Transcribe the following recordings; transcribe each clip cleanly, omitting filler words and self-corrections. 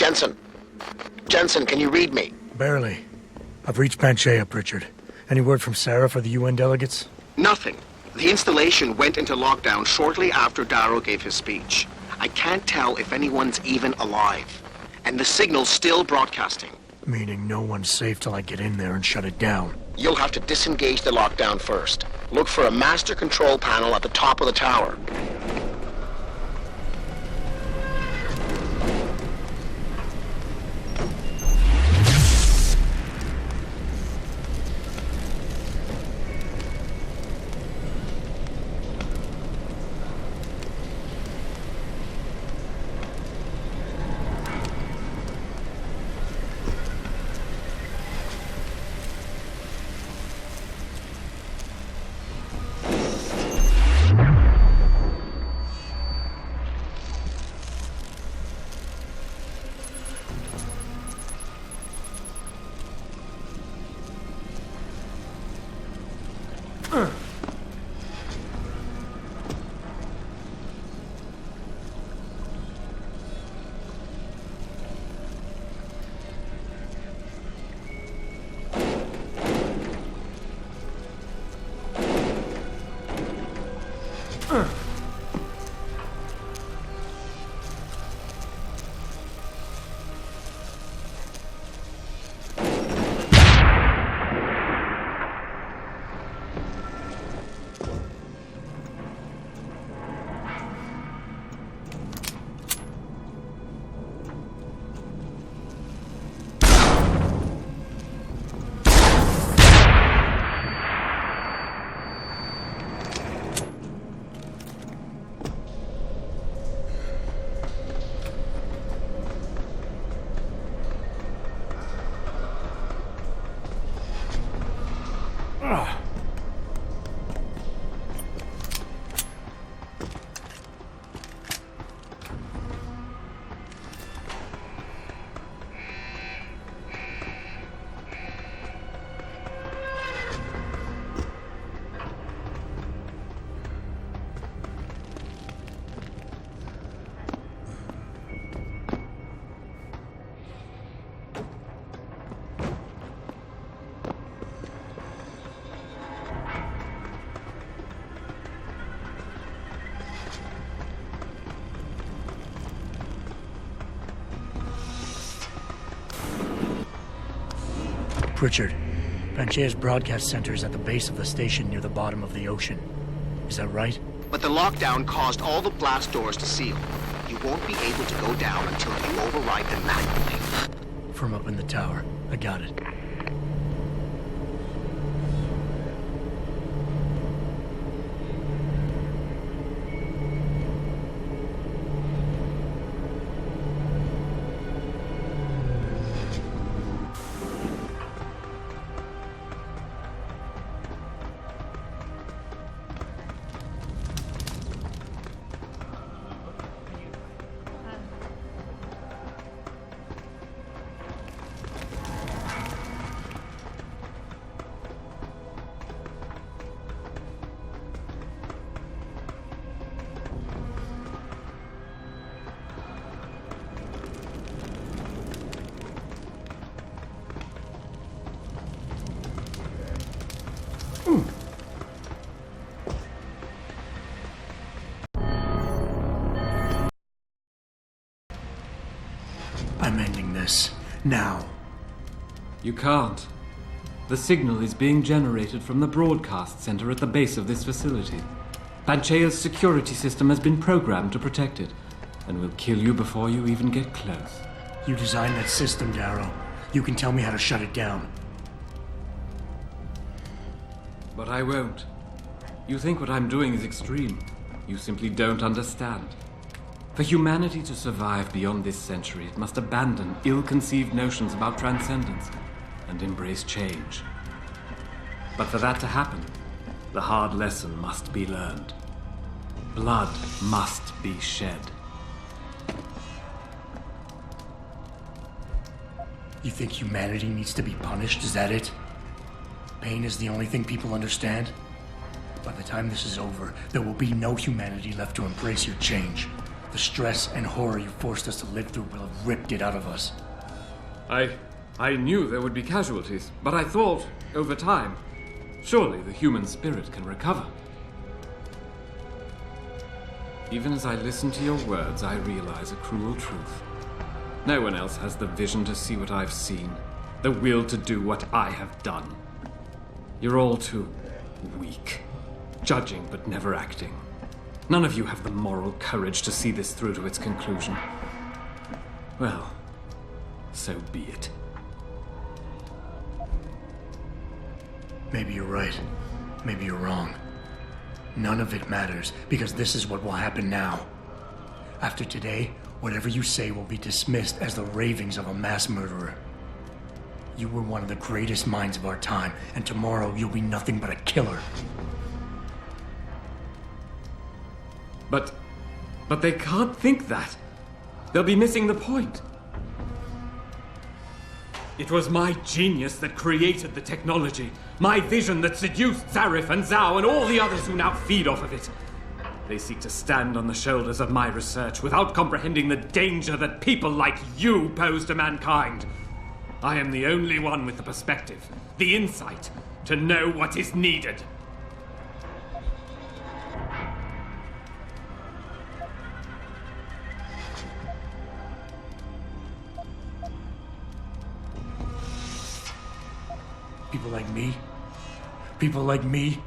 Jensen! Jensen, can you read me? Barely. I've reached Panchea, Pritchard. Any word from Sarah for the UN delegates? Nothing. The installation went into lockdown shortly after Darrow gave his speech. I can't tell if anyone's even alive. And the signal's still broadcasting. Meaning no one's safe till I get in there and shut it down. You'll have to disengage the lockdown first. Look for a master control panel at the top of the tower. Pritchard, Panchea's broadcast center is at the base of the station near the bottom of the ocean. Is that right? But the lockdown caused all the blast doors to seal. You won't be able to go down until you override them manually. From up in the tower. I got it. I'm ending this. Now. You can't. The signal is being generated from the broadcast center at the base of this facility. Panchea's security system has been programmed to protect it, and will kill you before you even get close. You designed that system, Darrow. You can tell me how to shut it down. But I won't. You think what I'm doing is extreme. You simply don't understand. For humanity to survive beyond this century, it must abandon ill-conceived notions about transcendence and embrace change. But for that to happen, the hard lesson must be learned. Blood must be shed. You think humanity needs to be punished? Is that it? Pain is the only thing people understand? By the time this is over, there will be no humanity left to embrace your change. The stress and horror you forced us to live through will have ripped it out of us. I knew there would be casualties, but I thought, over time, surely the human spirit can recover. Even as I listen to your words, I realize a cruel truth. No one else has the vision to see what I've seen, the will to do what I have done. You're all too weak, judging but never acting. None of you have the moral courage to see this through to its conclusion. Well, so be it. Maybe you're right. Maybe you're wrong. None of it matters, because this is what will happen now. After today, whatever you say will be dismissed as the ravings of a mass murderer. You were one of the greatest minds of our time, and tomorrow you'll be nothing but a killer. But they can't think that. They'll be missing the point. It was my genius that created the technology. My vision that seduced Zarif and Zhao and all the others who now feed off of it. They seek to stand on the shoulders of my research without comprehending the danger that people like you pose to mankind. I am the only one with the perspective, the insight, to know what is needed. People like me?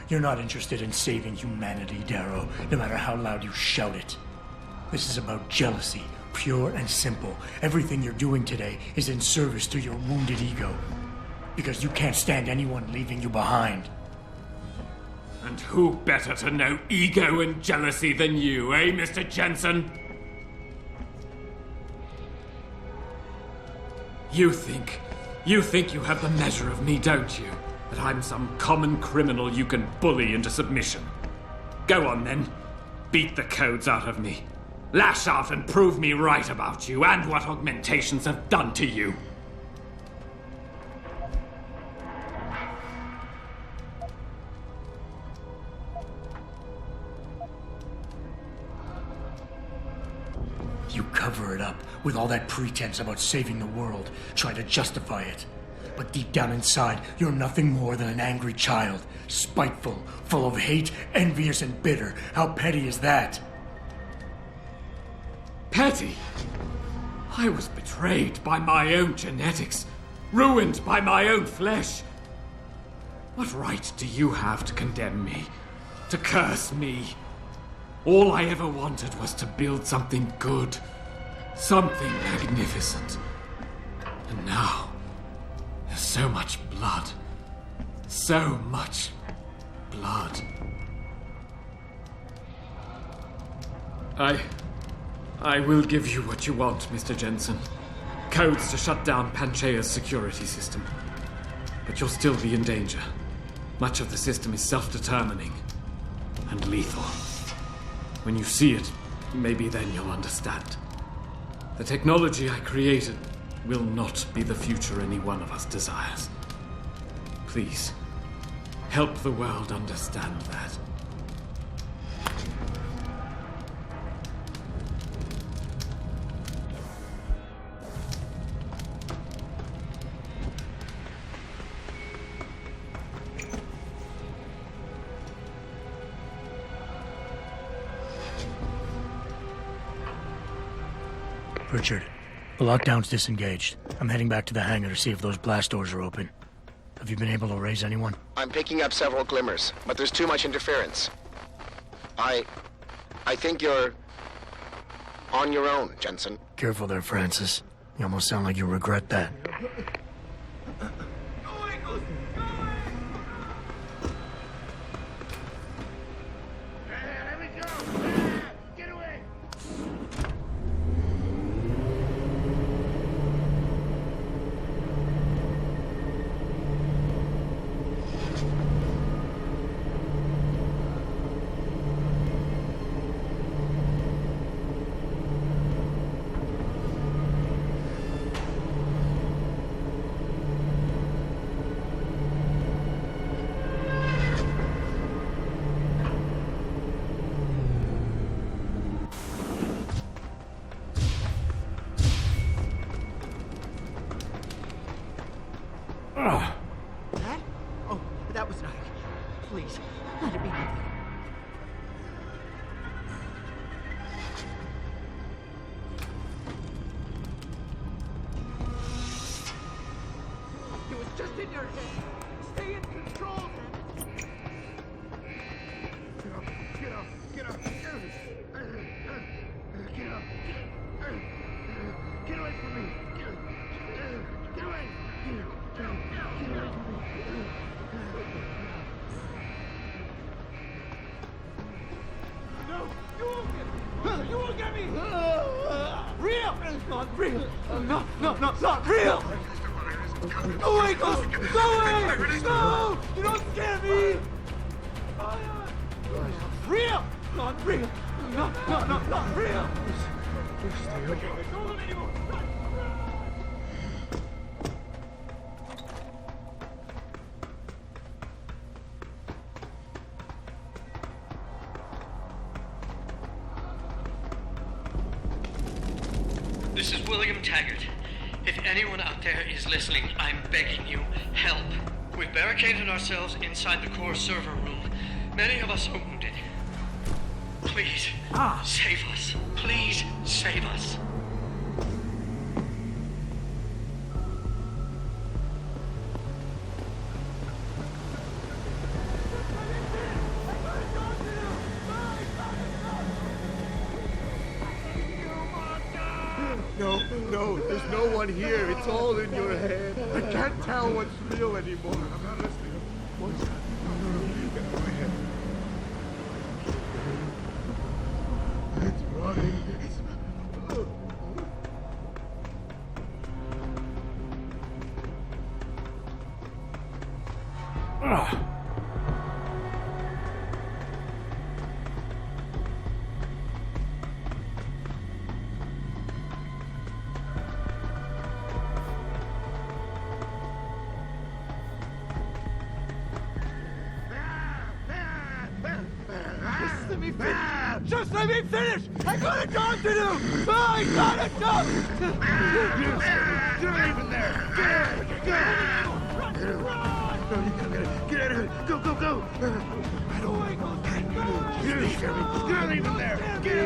You're not interested in saving humanity, Darrow, no matter how loud you shout it. This is about jealousy, pure and simple. Everything you're doing today is in service to your wounded ego. Because you can't stand anyone leaving you behind. And who better to know ego and jealousy than you, eh, Mr. Jensen? You think you have the measure of me, don't you? That I'm some common criminal you can bully into submission. Go on then. Beat the codes out of me. Lash out and prove me right about you and what augmentations have done to you. You cover it up with all that pretense about saving the world, try to justify it. But deep down inside, you're nothing more than an angry child, spiteful, full of hate, envious and bitter. How petty is that? Petty? I was betrayed by my own genetics, ruined by my own flesh. What right do you have to condemn me, to curse me? All I ever wanted was to build something good, something magnificent. And now, there's so much blood. So much blood. I will give you what you want, Mr. Jensen. Codes to shut down Panchaea's security system. But you'll still be in danger. Much of the system is self-determining and lethal. When you see it, maybe then you'll understand. The technology I created will not be the future any one of us desires. Please, help the world understand that. Richard, the lockdown's disengaged. I'm heading back to the hangar to see if those blast doors are open. Have you been able to raise anyone? I'm picking up several glimmers, but there's too much interference. I think you're on your own, Jensen. Careful there, Francis. You almost sound like you regret that. in your head. Stay in control, man. Get up, get up, get up. Get up. Get away from me. Get away. Get away from me. No, you won't get me. Real. It's not real. No, not real. Go away, Ghost. Go away. No, you don't scare me. Real. Not real. No, not real. Don't let anymore. This is William Taggart. If anyone out there is listening, I'm begging you, help. We've barricaded ourselves inside the core server room. Many of us are wounded. Please, save us. Please, save us. No, there's no one here. It's all in your head. I can't tell what's real anymore. I'm not listening. What's that? Get out of my head. It's running. Just let me finish! I got a job to do! I got a job! You're not even there! Get out of here! Go! You're not even there! Get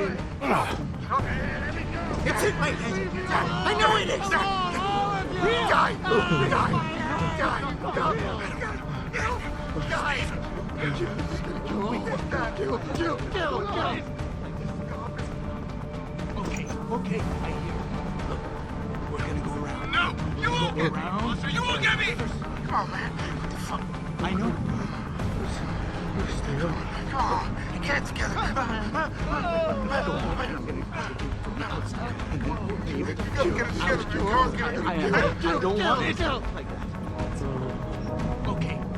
out! Okay, let me go! It's in my head! I know it is! Die! Okay, I hear. Look, we're gonna go around. No! You won't get me! Around. You won't get me! Come on, man. What the fuck? I know. Come on. Get it together. I don't want it.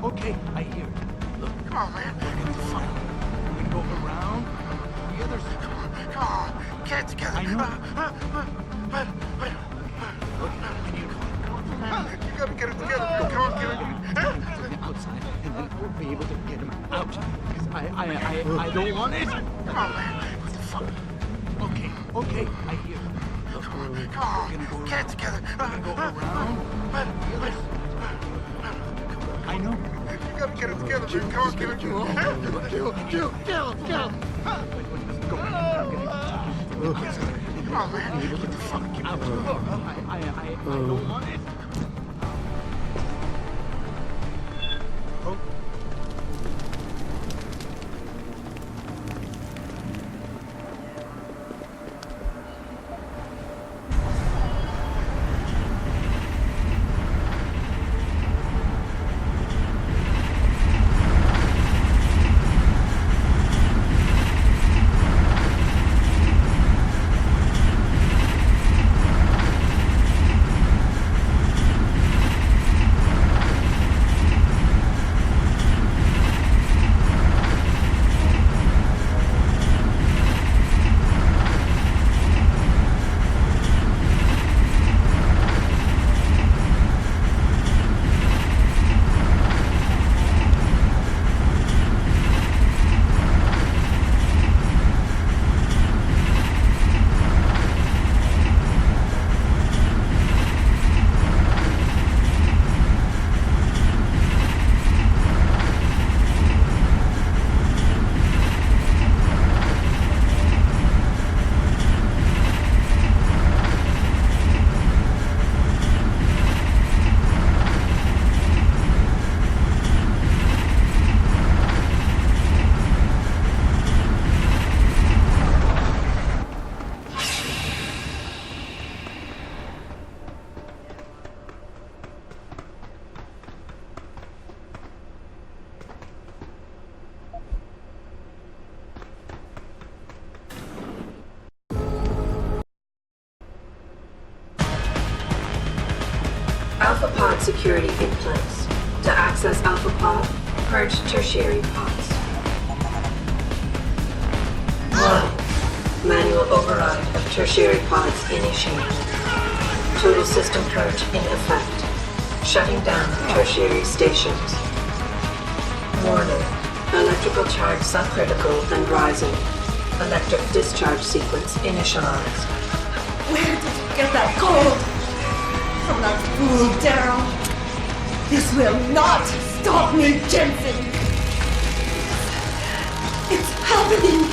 Okay, I hear. Look, Come on, man. What the fuck? we're gonna go around. The other side. Come on. Get it together. I know. You gotta get it together. Come on, get it. Outside, and then we'll be able to get him out. Because I don't want it. Come on, man. What the fuck? Okay, I hear. Look, Come on. we're gonna go Get it together. We're gonna go around. The other side. I know. You gotta get it together, man. Come on, get it together. Kill. Come on, man. Get the fuck Out. I don't want it. security in place. To access Alpha Pod, purge tertiary pods. 1. Manual override of tertiary pods initiated. Total system purge in effect. Shutting down tertiary stations. Warning. Electrical charge subcritical and rising. Electric discharge sequence initialized. Where did you get that gold? From that fool, Daryl. This will not stop me, Jensen. It's happening.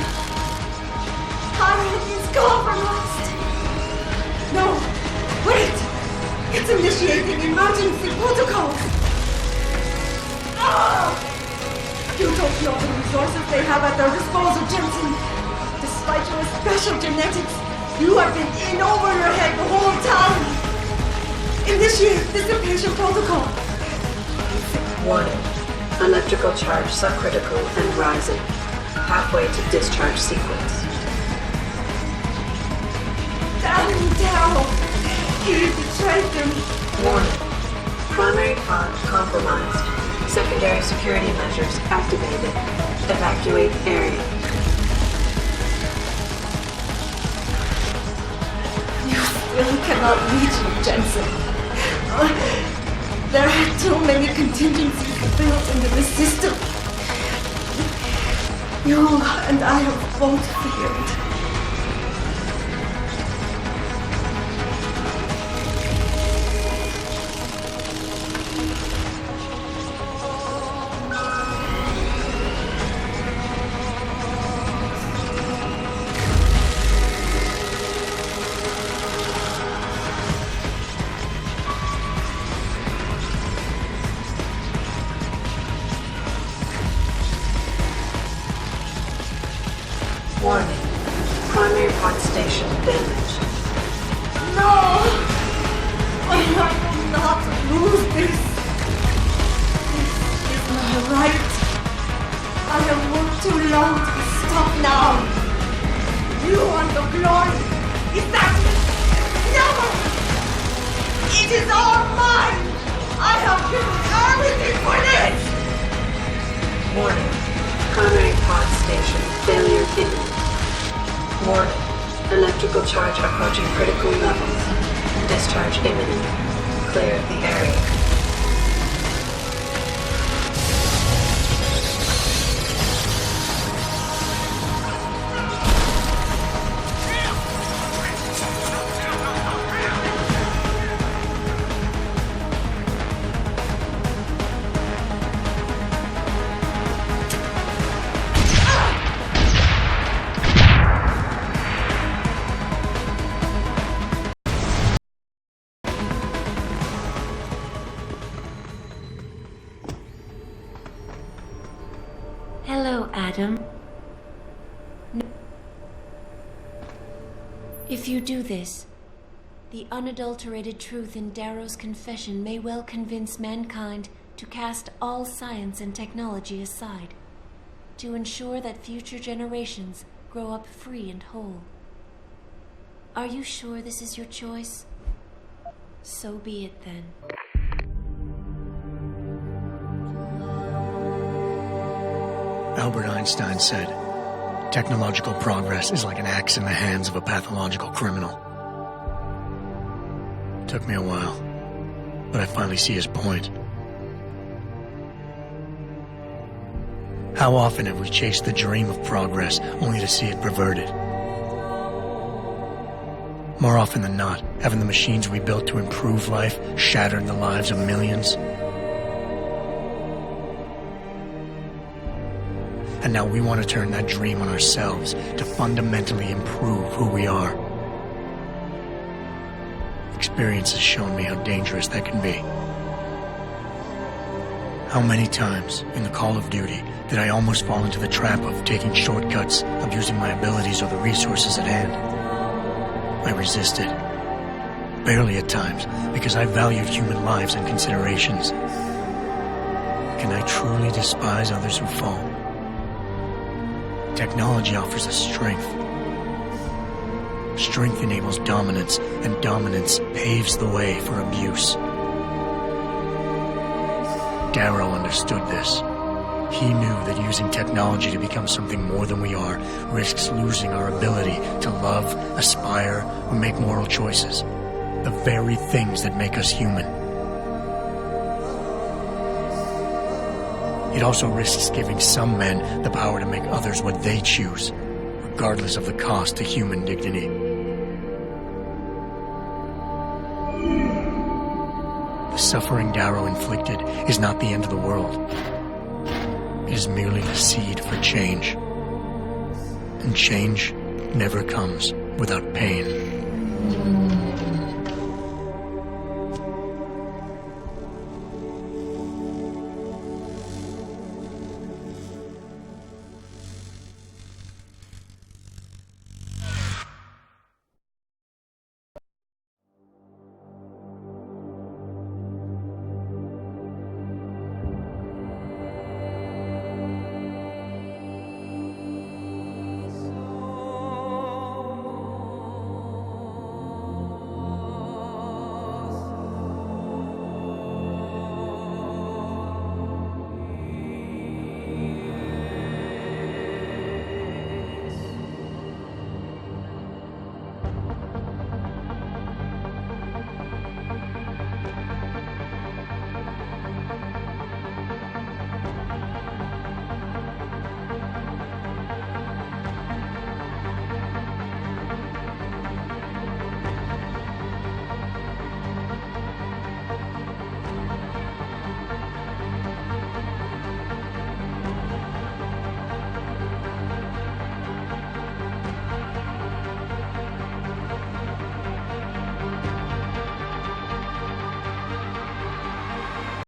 Harry is compromised. No, wait. It's initiating emergency protocols. Ah! You don't know the resources they have at their disposal, Jensen. Despite your special genetics, you have been in over your head the whole time. Initiate dissipation protocol. Warning. Electrical charge subcritical and rising. Halfway to discharge sequence. Damn you, Daryl. You betrayed them. Warning. Primary pod compromised. Secondary security measures activated. Evacuate area. You still cannot reach me, Jensen. There are too many contingencies built into the system. You and I have both failed. Warning. Primary pod station damaged. No! I will not lose this. This is my right. I have worked too long to stop now. You want the glory. Is that it? Never! It is all mine! I have given everything for this! Warning. Primary pod station failure imminent. Warning. Electrical charge approaching critical levels. Discharge imminent. Clear the area. Hello, Adam. If you do this, the unadulterated truth in Darrow's confession may well convince mankind to cast all science and technology aside, to ensure that future generations grow up free and whole. Are you sure this is your choice? So be it then. Albert Einstein said, technological progress is like an axe in the hands of a pathological criminal. It took me a while, but I finally see his point. How often have we chased the dream of progress only to see it perverted? More often than not, haven't the machines we built to improve life shattered the lives of millions? And now we want to turn that dream on ourselves to fundamentally improve who we are. Experience has shown me how dangerous that can be. How many times in the call of duty did I almost fall into the trap of taking shortcuts, abusing my abilities or the resources at hand? I resisted. Barely at times, because I valued human lives and considerations. Can I truly despise others who fall? Technology offers us strength. Strength enables dominance, and dominance paves the way for abuse. Darrow understood this. He knew that using technology to become something more than we are risks losing our ability to love, aspire, or make moral choices. The very things that make us human. It also risks giving some men the power to make others what they choose, regardless of the cost to human dignity. The suffering Darrow inflicted is not the end of the world. It is merely the seed for change. And change never comes without pain.